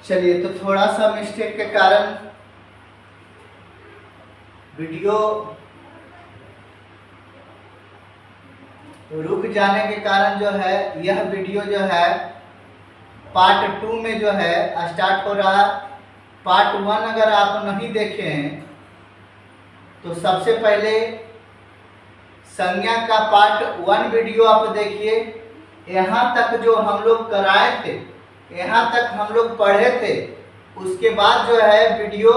चलिए, तो थोड़ा सा मिस्टेक के कारण वीडियो रुक जाने के कारण जो है यह वीडियो जो है पार्ट 2 में जो है स्टार्ट हो रहा है। पार्ट 1 अगर आप नहीं देखे हैं तो सबसे पहले संज्ञा का पार्ट 1 वीडियो आप देखिए। यहाँ तक जो हम लोग कराए थे, यहाँ तक हम लोग पढ़े थे, उसके बाद जो है वीडियो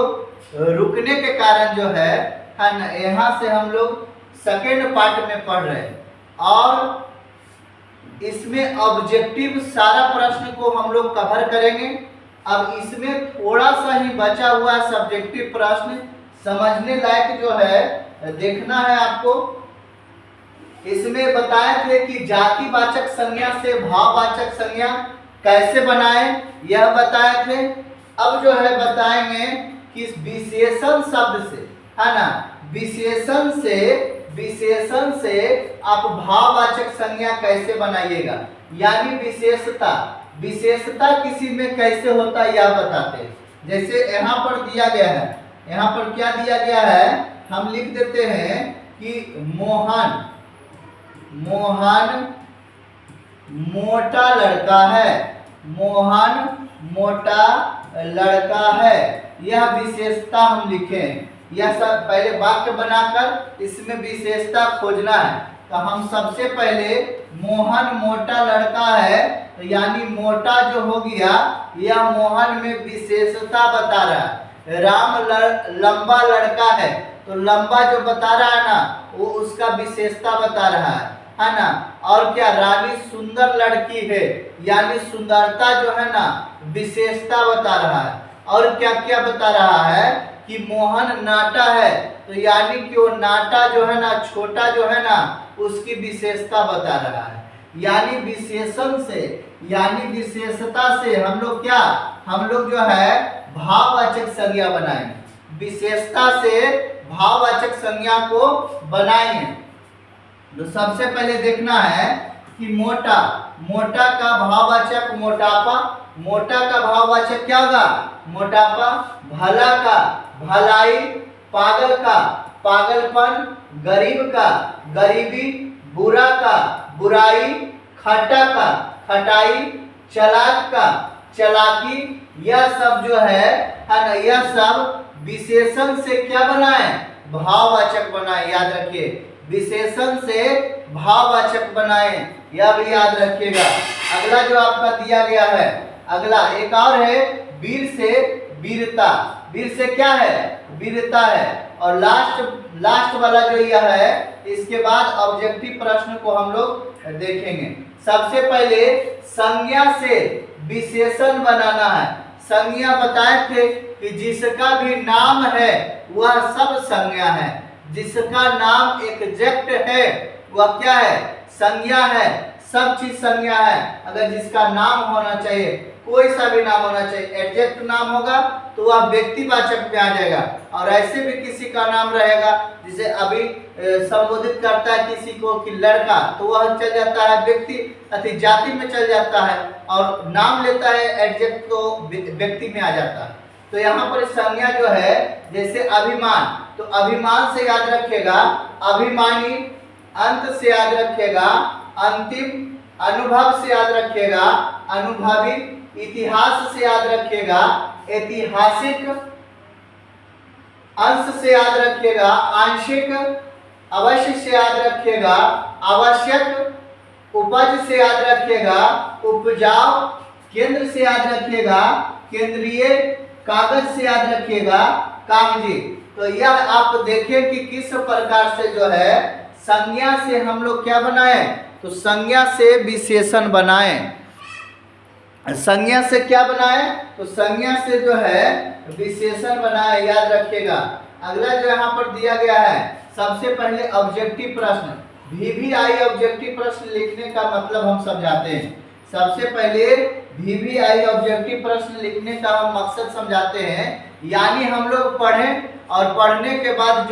रुकने के कारण जो है ना, यहाँ से हम लोग सेकेंड पार्ट में पढ़ रहे हैं और इसमें ऑब्जेक्टिव सारा प्रश्न को हम लोग कवर करेंगे। अब इसमें थोड़ा सा ही बचा हुआ सब्जेक्टिव प्रश्न समझने लायक जो है देखना है आपको। इसमें बताए थे कि जातिवाचक संज्ञा से भाववाचक संज्ञा कैसे बनाएं, यह बताए थे। अब जो है बताएंगे कि विशेषण शब्द से, है ना, विशेषण से आप भाववाचक संज्ञा कैसे बनाइएगा, यानी विशेषता किसी में कैसे होता है यह बताते हैं। जैसे यहाँ पर दिया गया है, यहाँ पर क्या दिया गया है, हम लिख देते हैं कि मोहन मोटा लड़का है। मोहन मोटा लड़का है, यह विशेषता हम लिखें। यह सब पहले वाक्य बनाकर इसमें विशेषता खोजना है। तो हम सबसे पहले मोहन मोटा लड़का है, तो यानी मोटा जो हो गया यह मोहन में विशेषता बता रहा है। राम लंबा लड़का है, तो लंबा जो बता रहा है ना वो उसका विशेषता बता रहा है ना। और क्या, रानी सुंदर लड़की है, यानी सुंदरता जो है ना विशेषता बता रहा है। और क्या क्या बता रहा है कि मोहन नाटा है, तो यानी कि वो नाटा जो है ना, छोटा जो है ना, उसकी विशेषता बता रहा है। यानी विशेषण से, यानी विशेषता से हम लोग क्या, हम लोग जो है भाववाचक संज्ञा बनाएंगे। विशेषता से भाववाचक संज्ञा को बनाएंगे। तो सबसे पहले देखना है कि मोटा का भाववाचक मोटापा। मोटा का भाववाचक क्या होगा, मोटापा। भला का भलाई, पागल का पागलपन, गरीब का गरीबी, बुरा का बुराई, खट्टा का खटाई, चालाक का चालाकी। यह सब जो है ना, यह सब विशेषण से क्या बनाए, भाववाचक बनाए। याद रखिए, विशेषण से भाववाचक बनाए, यह भी याद रखिएगा। अगला जो आपका दिया गया है, अगला एक और है वीर से वीरता। वीर से क्या है, वीरता है। और लास्ट वाला जो यह है, इसके बाद ऑब्जेक्टिव प्रश्न को हम लोग देखेंगे। सबसे पहले संज्ञा से विशेषण बनाना है। संज्ञा बताए थे कि जिसका भी नाम है वह सब संज्ञा है। जिसका नाम एग्जैक्ट है वह क्या है, संज्ञा है। सब चीज संज्ञा है। अगर जिसका नाम होना चाहिए, कोई सा भी नाम होना चाहिए, एग्जैक्ट नाम होगा तो वह व्यक्तिवाचक में आ जाएगा। और ऐसे भी किसी का नाम रहेगा, जिसे अभी संबोधित करता है किसी को कि लड़का, तो वह चल जाता है व्यक्ति अति जाति में चल जाता है, और नाम लेता है एग्जैक्ट तो व्यक्ति में आ जाता है। तो यहाँ पर संज्ञा जो है, जैसे अभिमान, तो अभिमान से याद रखेगा अभिमानी, अंत से याद रखेगा अंतिम, अनुभव से याद रखेगा अनुभवी, इतिहास से याद रखेगा ऐतिहासिक, अंश से याद रखेगा आंशिक, अवश्य से याद रखेगा आवश्यक, उपज से याद रखेगा उपजाऊ, केंद्र से याद रखेगा केंद्रीय, कागज से याद रखेगा कागजी। तो यह आप देखें कि किस प्रकार से जो है संज्ञा से हम लोग क्या बनाए, तो संज्ञा से विशेषण बनाए। संज्ञा से क्या बनाए, तो संज्ञा से जो है विशेषण बनाए, याद रखिएगा। अगला जो यहाँ पर दिया गया है, सबसे पहले ऑब्जेक्टिव प्रश्न। VVI ऑब्जेक्टिव प्रश्न लिखने का मतलब हम समझाते हैं। सबसे पहले VVI ऑब्जेक्टिव प्रश्न लिखने का हम मकसद समझाते हैं। यानी हम लोग पढ़ें और पढ़ने के बाद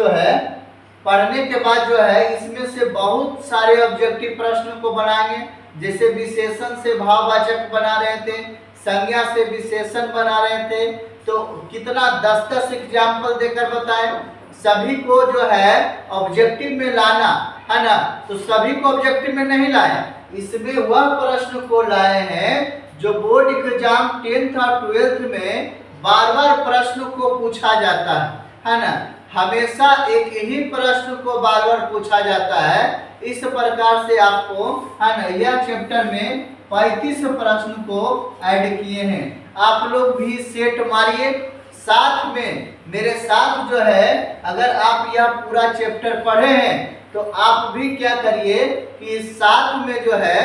जो है इसमें से बहुत सारे ऑब्जेक्टिव प्रश्न को बनाएंगे। जैसे विशेषण से भाववाचक बना रहे थे, संज्ञा से विशेषण बना रहे थे, तो कितना 10-10 एग्जाम्पल देकर बताए। सभी को जो है ऑब्जेक्टिव में लाना है ना, तो सभी को ऑब्जेक्टिव में नहीं लाया, इसमें वह प्रश्न को लाए हैं जो बोर्ड एग्जाम 10th और 12th में बार बार प्रश्न को पूछा जाता है ना। हमेशा एक ही प्रश्न को बार बार पूछा जाता है। इस प्रकार से आपको है ना यह चैप्टर में 35 प्रश्न को ऐड किए हैं। आप लोग भी सेट मारिए, साथ में मेरे साथ जो है अगर आप यह पूरा चैप्टर पढ़े हैं तो आप भी क्या करिए कि साथ में जो है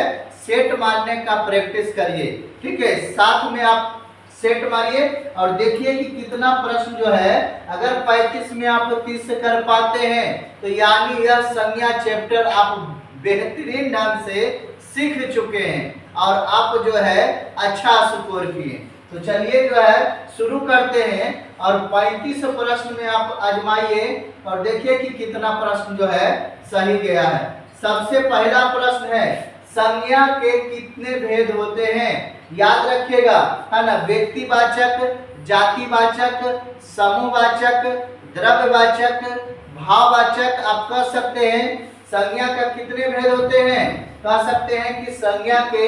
सेट मारने का प्रैक्टिस करिए। ठीक है, साथ में आप सेट मारिए और देखिए कि कितना प्रश्न जो है, अगर 35 में आप 30 कर पाते हैं तो यानी यह संज्ञा चैप्टर आप बेहतरीन ढंग से सीख चुके हैं और आप जो है अच्छा स्कोर किए। तो चलिए जो है शुरू करते हैं और 35 प्रश्न में आप आजमाइए और देखिए कि कितना प्रश्न जो है सही गया है। सबसे पहला प्रश्न है, संज्ञा के कितने भेद होते हैं? याद रखिएगा है ना, व्यक्तिवाचक, जातिवाचक, समूहवाचक, द्रव्यवाचक, भाववाचक। आप कह सकते हैं संज्ञा का कितने भेद होते हैं? कह सकते हैं कि संज्ञा के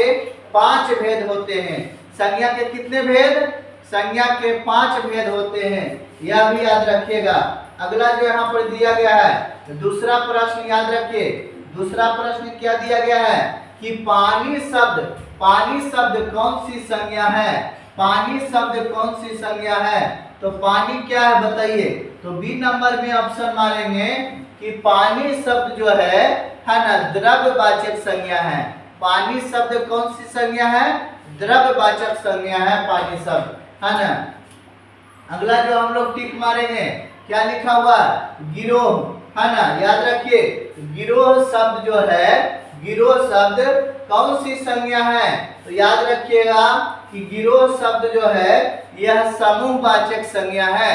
5 भेद होते हैं। संज्ञा के कितने भेद? संज्ञा के 5 भेद होते हैं, यह भी याद रखिएगा। अगला जो यहाँ पर दिया गया है दूसरा प्रश्न, याद रखिए दूसरा प्रश्न क्या दिया गया है कि पानी शब्द कौन सी संज्ञा है? पानी शब्द कौन सी संज्ञा है? तो पानी क्या है बताइए। तो बी नंबर में ऑप्शन मारेंगे कि पानी शब्द जो है ना द्रव्यवाचक संज्ञा है। पानी शब्द कौन सी संज्ञा है? द्रव्यवाचक संज्ञा है पानी शब्द, है ना। अगला जो हम लोग टिक मारेंगे, क्या लिखा हुआ? गिरोह, है ना। याद रखिए गिरोह शब्द जो है, गिरोह शब्द कौन सी संज्ञा है? तो याद रखिएगा कि गिरोह शब्द जो है यह समूहवाचक संज्ञा है।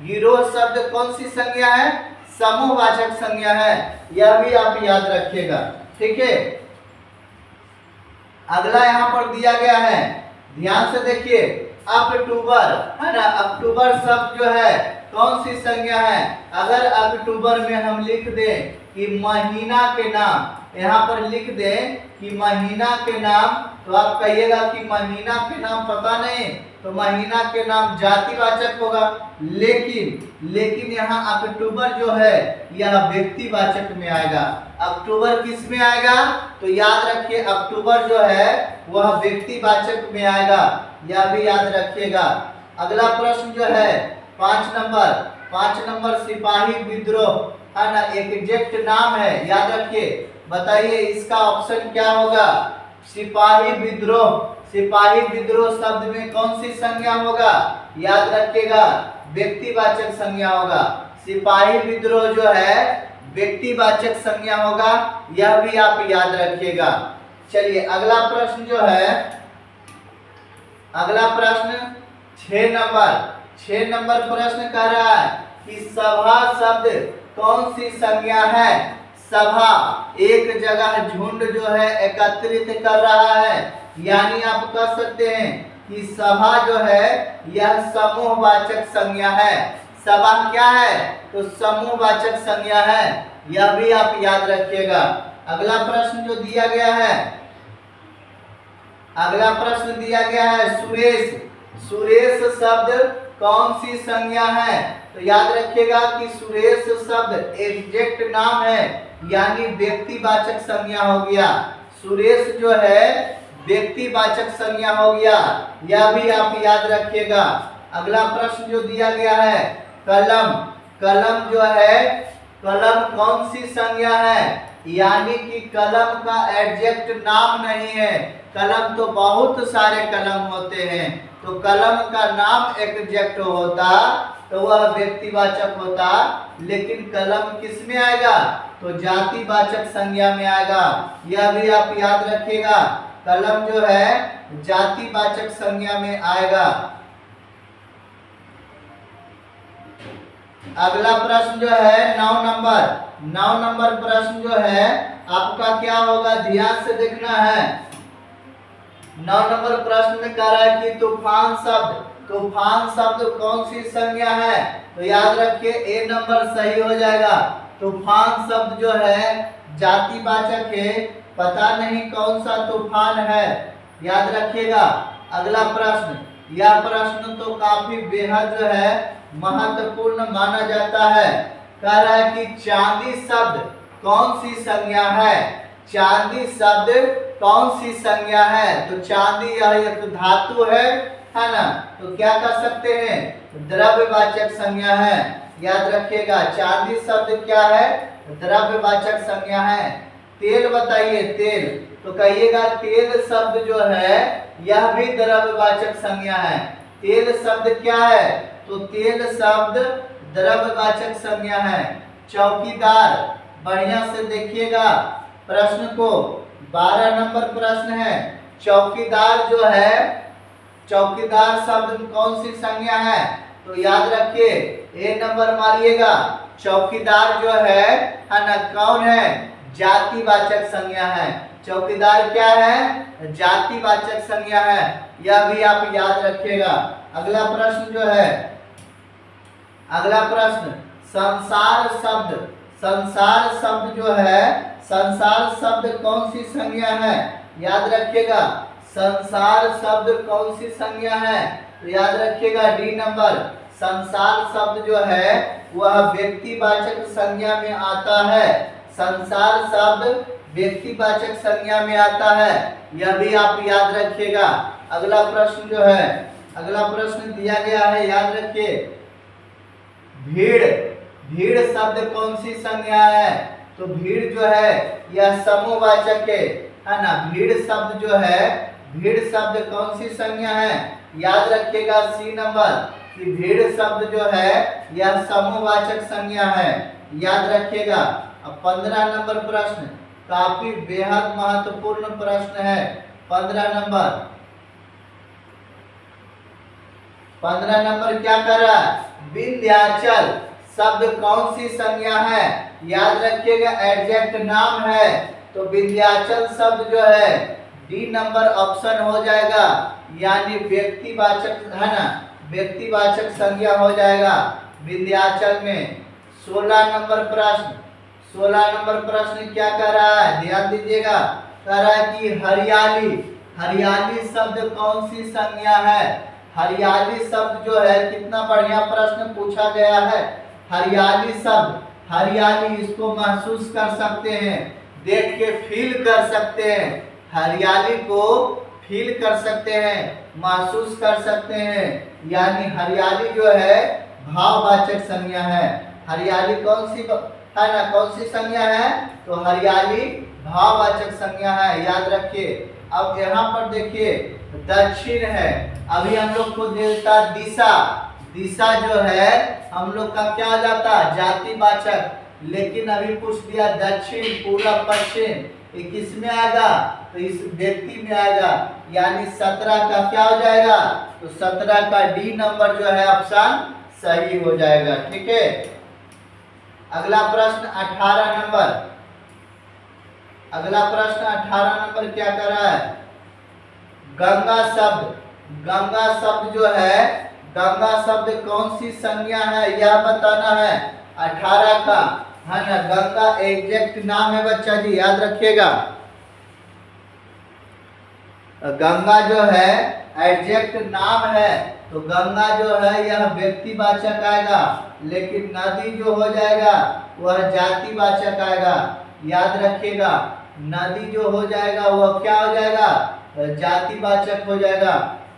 गिरोह शब्द कौन सी संज्ञा है? समूहवाचक संज्ञा है, यह भी आप याद रखिएगा। ठीक है, अगला यहाँ पर दिया गया है, ध्यान से देखिए, अक्टूबर, है ना। अक्टूबर शब्द जो है कौन सी संज्ञा है? अगर अक्टूबर में हम लिख दें कि महीना के नाम, यहाँ पर लिख दें कि महीना के नाम, तो आप कहिएगा कि महीना के नाम पता नहीं, तो महीना के नाम जातिवाचक होगा। लेकिन यहाँ अक्टूबर जो है यह व्यक्तिवाचक में आएगा। अक्टूबर किस में आएगा? तो याद रखिए अक्टूबर जो है वह व्यक्तिवाचक में आएगा, यह भी याद रखिएगा। अगला प्रश्न जो है 5 नंबर सिपाही विद्रोह, है ना, एग्जैक्ट नाम है, याद रखिए। बताइए इसका ऑप्शन क्या होगा? सिपाही विद्रोह। सिपाही विद्रोह शब्द में कौन सी संज्ञा होगा? याद रखिएगा व्यक्तिवाचक संज्ञा होगा। सिपाही विद्रोह जो है व्यक्तिवाचक संज्ञा होगा, यह भी आप याद रखिएगा। चलिए अगला प्रश्न जो है, अगला प्रश्न 6 नंबर प्रश्न कह रहा है कि सभा शब्द कौन सी संज्ञा है? सभा एक जगह झुंड जो है एकत्रित कर रहा है, यानी आप कह सकते हैं कि सभा जो है यह समूहवाचक संज्ञा है। सभा क्या है? तो समूहवाचक संज्ञा है, यह भी आप याद रखिएगा। अगला प्रश्न जो दिया गया है, अगला प्रश्न दिया गया है सुरेश। सुरेश शब्द कौन सी संज्ञा है? तो याद रखिएगा कि सुरेश शब्द एग्जैक्ट नाम है, यानी व्यक्तिवाचक संज्ञा हो गया। सुरेश जो है व्यक्तिवाचक संज्ञा हो गया, यह भी आप याद रखिएगा। अगला प्रश्न जो दिया गया है कलम। कलम जो है, कलम कौन सी संज्ञा है? यानी कि कलम का एग्जैक्ट नाम नहीं है। कलम तो बहुत सारे कलम होते हैं, तो कलम का नाम एग्जैक्ट होता तो वह व्यक्तिवाचक होता, लेकिन कलम किस में आएगा? तो जातिवाचक संज्ञा में आएगा, यह भी आप याद रखिएगा। कलम जो है जातिवाचक संज्ञा में आएगा। अगला प्रश्न जो है 9 नंबर प्रश्न जो है आपका क्या होगा? ध्यान से देखना है। 9 नंबर प्रश्न में कह रहा है कि तूफान शब्द कौन सी संज्ञा है? तो याद रखिए ए नंबर सही हो जाएगा। तूफान शब्द जो है जातिवाचक है, पता नहीं कौन सा तूफान है, याद रखिएगा। अगला प्रश्न, यह प्रश्न तो काफी बेहद जो है महत्वपूर्ण माना जाता है। कह रहा है कि चांदी शब्द कौन सी संज्ञा है? चांदी शब्द कौन सी संज्ञा है? तो चांदी यह एक धातु है ना, तो क्या कर सकते हैं? द्रव्यवाचक संज्ञा है, याद रखिएगा। चांदी शब्द क्या है? द्रव्यवाचक संज्ञा है। तेल बताइए, तेल, तो कहिएगा तेल शब्द जो है यह भी द्रव्यवाचक संज्ञा है। तेल शब्द क्या है? तो तेल शब्द द्रव्यवाचक संज्ञा है। चौकीदार, बढ़िया से देखिएगा प्रश्न को, 12 नंबर प्रश्न है। चौकीदार जो है, चौकीदार शब्द कौन सी संज्ञा है? तो याद रखिए ए नंबर मारिएगा। चौकीदार जो है ना, कौन है? जातिवाचक संज्ञा है। चौकीदार क्या है? जातिवाचक संज्ञा है, यह भी आप याद रखिएगा। अगला प्रश्न जो है, अगला प्रश्न, संसार शब्द जो है, संसार शब्द कौन सी संज्ञा है? याद रखिएगा, संसार शब्द कौन सी संज्ञा है? तो याद रखिएगा डी नंबर। संसार शब्द जो है वह व्यक्तिवाचक संज्ञा में आता है। संसार शब्द व्यक्तिवाचक संज्ञा में आता है, यह भी आप याद रखिएगा। अगला प्रश्न जो है, अगला प्रश्न दिया गया है, याद रखिए। भीड़ शब्द कौन सी संज्ञा है? तो भीड़ जो है यह समूहवाचक है ना। भीड़ शब्द जो है, भीड़ शब्द कौन सी संज्ञा है? याद रखिएगा सी नंबर कि भीड़ शब्द जो है यह समूहवाचक संज्ञा है, याद रखिएगा। अब 15 नंबर प्रश्न काफी बेहद महत्वपूर्ण प्रश्न है। 15 नंबर क्या कर रहा है? विंध्याचल शब्द कौन सी संज्ञा है? याद रखिएगा एडजेक्ट नाम है, तो विंध्याचल शब्द जो है डी नंबर ऑप्शन हो जाएगा, यानी व्यक्तिवाचक है ना, व्यक्तिवाचक संज्ञा हो जाएगा विंध्याचल में। 16 नंबर प्रश्न, 16 नंबर प्रश्न क्या कर रहा है? ध्यान दीजिएगा। कह रहा है कि हरियाली शब्द कौन सी संज्ञा है? हरियाली शब्द जो है, कितना बढ़िया प्रश्न पूछा गया है। हरियाली शब्द, हरियाली इसको महसूस कर सकते हैं, देख के फील कर सकते हैं, हरियाली को फील कर सकते हैं, महसूस कर सकते हैं, यानी हरियाली जो है भाववाचक संज्ञा है। हरियाली कौन सी है ना, कौन सी संज्ञा है? तो हरियाली भाववाचक संज्ञा है, याद रखिए। अब यहाँ पर देखिए दक्षिण है, अभी हम लोग को देता दिशा। दिशा जो है हम लोग का क्या आ जाता? जातिवाचक, लेकिन अभी पूछ दिया दक्षिण, पूर्व, पश्चिम, ये किस में आएगा? तो इस व्यक्ति में आएगा, यानी 17 का क्या हो जाएगा? तो 17 का डी नंबर जो है ऑप्शन सही हो जाएगा, ठीक है। अगला प्रश्न 18 नंबर, अगला प्रश्न 18 नंबर क्या कर रहा है? गंगा शब्द जो है, गंगा शब्द कौन सी संज्ञा है यह बताना है। 18 का है ना, गंगा एग्जैक्ट नाम है बच्चा जी, याद रखिएगा। गंगा जो है एग्जैक्ट नाम है, तो गंगा जो है यह व्यक्तिवाचक आएगा, लेकिन नदी जो हो जाएगा वह जातिवाचक आएगा, याद रखिएगा। नदी जो हो जाएगा वह क्या हो जाएगा? जातिवाचक हो जाएगा।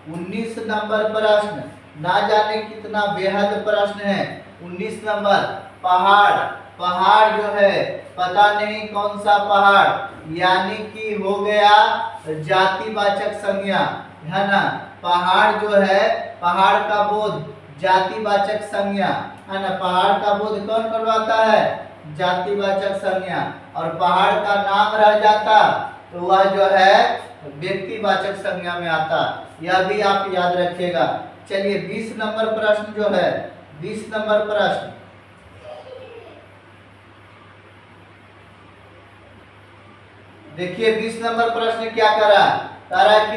19 नंबर प्रश्न, ना जाने कितना बेहद प्रश्न है। 19 नंबर, पहाड़ जो है पता नहीं कौन सा पहाड़, यानी कि हो गया जातिवाचक संज्ञा, है ना। पहाड़ जो है, पहाड़ का बोध जातिवाचक संज्ञा, है ना। पहाड़ का बोध कौन करवाता है? जातिवाचक संज्ञा। और पहाड़ का नाम रह जाता तो वह जो है व्यक्तिवाचक संज्ञा में आता, यह भी आप याद रखिएगा। चलिए 20 नंबर प्रश्न जो है, 20 नंबर प्रश्न, देखिए 20 नंबर प्रश्न क्या कर रहा है? कह रहा है कि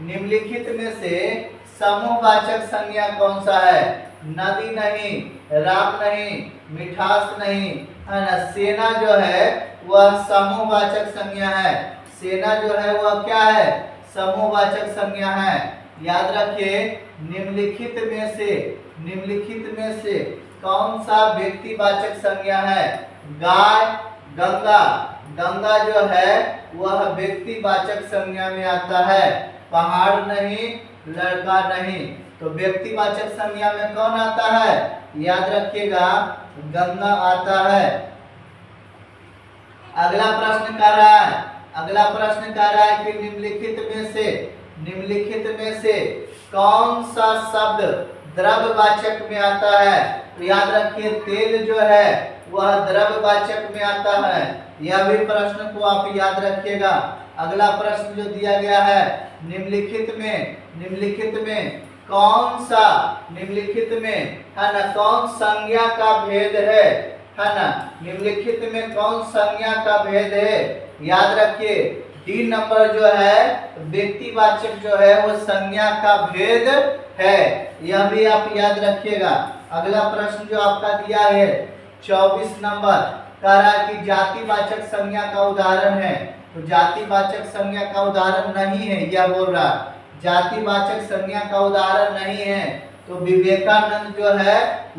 निम्नलिखित में से समूहवाचक संज्ञा कौन सा है? नदी नहीं, राम नहीं, मिठास नहीं, है ना। सेना जो है वह समूहवाचक संज्ञा है। सेना जो है वह क्या है? समूहवाचक संज्ञा है। याद रखिए, निम्नलिखित में से कौन सा व्यक्तिवाचक संज्ञा है? गाय, गंगा। गंगा जो है वह व्यक्तिवाचक संज्ञा में आता है। पहाड़ नहीं, लड़का नहीं। तो व्यक्तिवाचक संज्ञा में कौन आता है? याद रखिएगा, गंगा आता है। अगला प्रश्न कर रहा है कि निम्नलिखित में से कौन सा शब्द द्रव्यवाचक में आता है? तो याद रखिए, तेल जो है वह द्रव्यवाचक में आता है। यह भी प्रश्न को आप याद रखिएगा। अगला प्रश्न जो दिया गया है, निम्नलिखित में है ना, कौन संज्ञा का भेद है ना। निम्नलिखित में कौन संज्ञा का भेद है? याद रखिए, डी नंबर जो है व्यक्तिवाचक जो है वो संज्ञा का भेद है। यह भी आप याद रखिएगा। अगला प्रश्न जो आपका दिया है 24 नंबर, कह रहा है कि जातिवाचक संज्ञा का उदाहरण है। तो जातिवाचक संज्ञा का उदाहरण नहीं है, यह बोल रहा। जातिवाचक संज्ञा का उदाहरण नहीं है, तो विवेकानंद जो है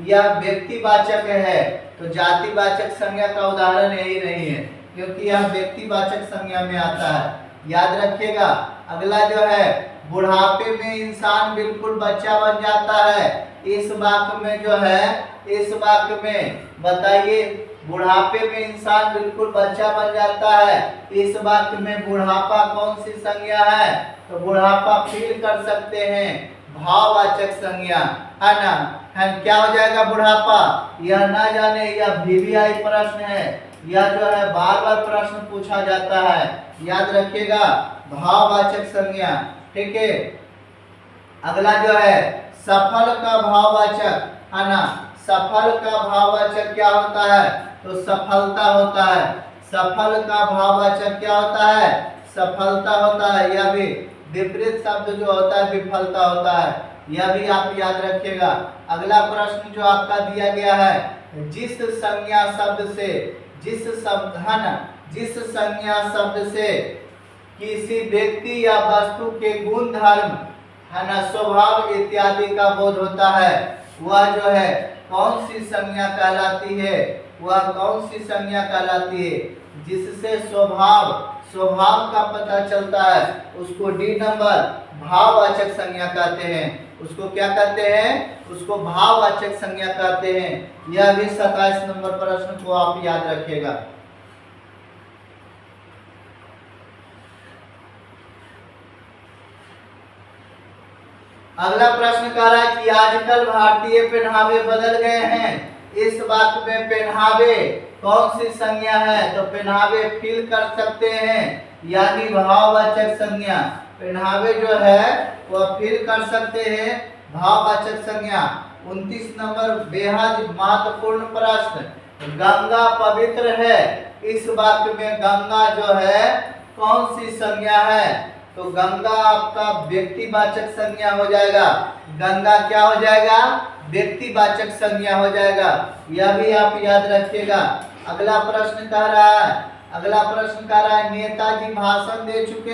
यह व्यक्तिवाचक है। तो जातिवाचक संज्ञा का उदाहरण यही नहीं है, क्योंकि यह व्यक्तिवाचक संज्ञा में आता है। याद रखिएगा। अगला जो है, बुढ़ापे में इंसान बिल्कुल बच्चा बन जाता है। इस वाक्य में बताइए, बुढ़ापे में इंसान बिल्कुल बच्चा बन जाता है। इस वाक्य में बुढ़ापा कौन सी संज्ञा है? तो बुढ़ापा फील कर सकते हैं, भाववाचक संज्ञा है ना। क्या हो जाएगा बुढ़ापा? यह ना जाने, यह VVI प्रश्न है। यह जो है बार बार प्रश्न पूछा जाता है। याद रखिएगा, भाववाचक संज्ञा। ठीक है। अगला जो है, सफल का भाववाचक है ना। सफल का भाववाचक क्या होता है? तो सफलता होता है। सफल का भाववाचक क्या होता है? सफलता होता है। यह भी विपरीत शब्द जो होता है विफलता होता है। यह भी आप याद रखिएगा। अगला प्रश्न जो आपका दिया गया है, जिस संज्ञा शब्द से किसी व्यक्ति या वस्तु के गुण धर्म है ना, स्वभाव इत्यादि का बोध होता है, वह जो है कौन सी संज्ञा कहलाती है? जिससे स्वभाव का पता चलता है, उसको डी नंबर भाववाचक संज्ञा कहते हैं। उसको क्या कहते हैं? उसको भाववाचक संज्ञा कहते हैं। यह भी 27 नंबर प्रश्न को आप याद रखिएगा। अगला प्रश्न कह रहा है कि आजकल भारतीय पहनावे बदल गए हैं। इस वाक्य में पहनावे कौन सी संज्ञा है? तो पहनावे फील कर सकते हैं, यानी भाववाचक संज्ञा। पहनावे जो है वह फील कर सकते हैं, भाववाचक संज्ञा। 29 नंबर बेहद महत्वपूर्ण प्रश्न, गंगा पवित्र है। इस वाक्य में गंगा जो है कौन सी संज्ञा है? तो गंगा आपका व्यक्तिवाचक संज्ञा हो जाएगा। गंगा क्या हो जाएगा? व्यक्तिवाचक संज्ञा हो जाएगा। यह भी आप याद रखिएगा। अगला प्रश्न कह रहा है नेताजी भाषण दे चुके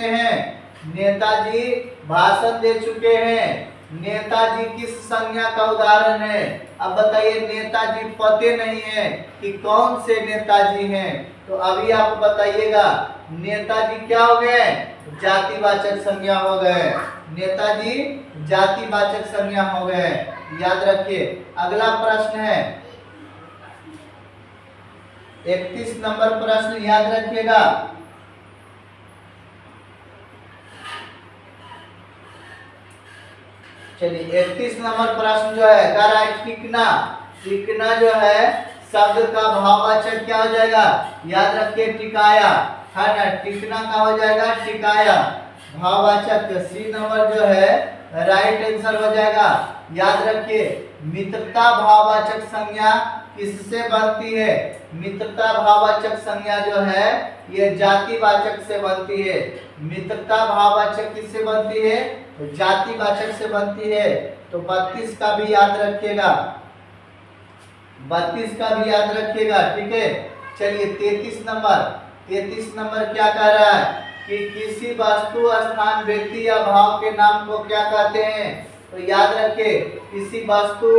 हैं। नेताजी किस संज्ञा का उदाहरण है? अब बताइए, नेताजी पते नहीं है कि कौन से नेताजी हैं। तो अभी आप बताइएगा, नेताजी क्या हो गए? जातिवाचक संज्ञा हो गए। नेताजी जातिवाचक संज्ञा हो गए। याद रखिए। अगला प्रश्न है 31 नंबर प्रश्न, याद रखिएगा। चलिए 31 नंबर प्रश्न जो है कह रहा है टिकना जो है शब्द का भाववाचक क्या हो जाएगा? याद रखिए, टिकाया है ना। टिकना का हो जाएगा टिकाया, भाववाचक। सी नंबर जो है राइट आंसर हो जाएगा। याद रखिए, मित्रता भाववाचक संज्ञा किससे बनती है? मित्रता भाववाचक संज्ञा जो है ये जातिवाचक से बनती है। मित्रता भाववाचक किससे बनती है? तो जातिवाचक से बनती है। तो 32 का भी याद रखिएगा, 32 का भी याद रखिएगा, ठीक है। चलिए 33 नंबर क्या कह रहा है कि किसी वस्तु, स्थान, व्यक्ति या भाव के नाम को क्या कहते हैं? तो याद रखिए, किसी वस्तु,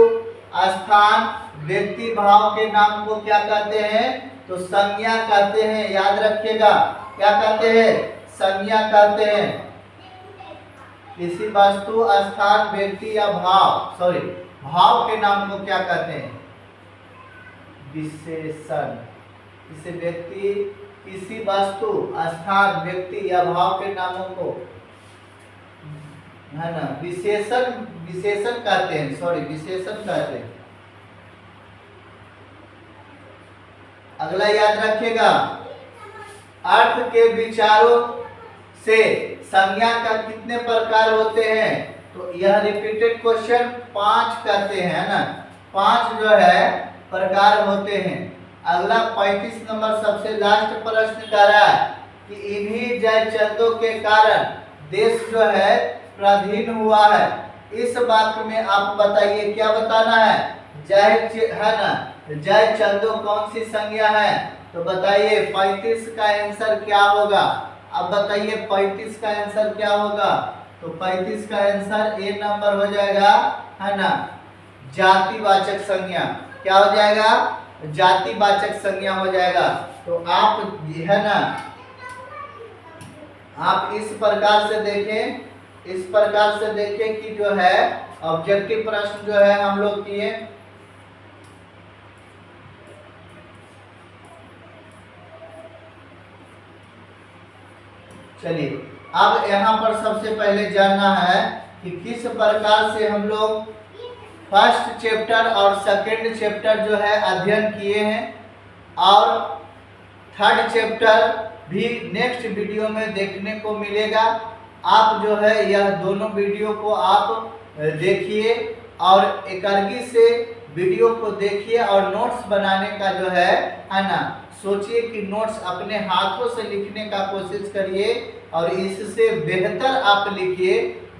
स्थान, व्यक्ति, भाव के नाम को क्या कहते हैं? तो संज्ञा कहते हैं। याद रखिएगा, क्या कहते हैं? संज्ञा कहते हैं। किसी वस्तु, स्थान, व्यक्ति या भाव के नाम को क्या कहते हैं? विशेषण। किसी व्यक्ति, किसी वस्तु, स्थान, व्यक्ति या भाव के नामों को है ना विशेषण कहते हैं, विशेषण कहते हैं। अगला याद रखिएगा, अर्थ के विचारों से संज्ञा का कितने प्रकार होते हैं? तो यह रिपीटेड क्वेश्चन 5 कहते हैं ना, 5 जो है प्रकार होते हैं। अगला 35 नंबर सबसे लास्ट प्रश्न कह रहा है कि इन्हीं जयचंदों के कारण देश जो है पराधीन हुआ है। इस वाक्य में आप बताइए, क्या बताना है? जय चंदो कौन सी संज्ञा है? तो बताइए 35 का आंसर क्या होगा? अब बताइए 35 का आंसर क्या होगा? तो 35 का आंसर ए नंबर हो जाएगा, है ना, जातिवाचक संज्ञा। क्या हो जाएगा? जातिवाचक संज्ञा हो जाएगा। तो आप है ना, आप इस प्रकार से देखें कि जो है ऑब्जेक्टिव प्रश्न जो है हम लोग किए। चलिए अब यहाँ पर सबसे पहले जानना है कि किस प्रकार से हम लोग फर्स्ट चैप्टर और सेकंड चैप्टर जो है अध्ययन किए हैं, और थर्ड चैप्टर भी नेक्स्ट वीडियो में देखने को मिलेगा। आप जो है यह दोनों वीडियो को आप देखिए और एकाग्रता से वीडियो को देखिए और नोट्स बनाने का जो है ना, सोचिए कि नोट्स अपने हाथों से लिखने का कोशिश करिए और इससे बेहतर आप लिखिए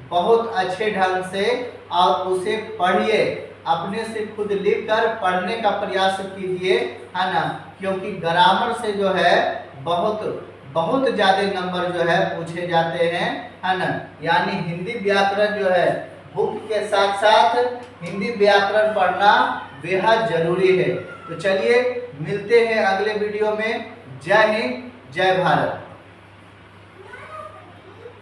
बहुत अच्छे ढंग से, और उसे पढ़िए, अपने से खुद लिख कर पढ़ने का प्रयास कीजिए, है ना, क्योंकि ग्रामर से जो है बहुत ज़्यादा नंबर जो है पूछे जाते हैं, है ना। यानी हिंदी व्याकरण जो है बुक के साथ साथ हिंदी व्याकरण पढ़ना बेहद जरूरी है। तो चलिए मिलते हैं अगले वीडियो में। जय हिंद, जय भारत।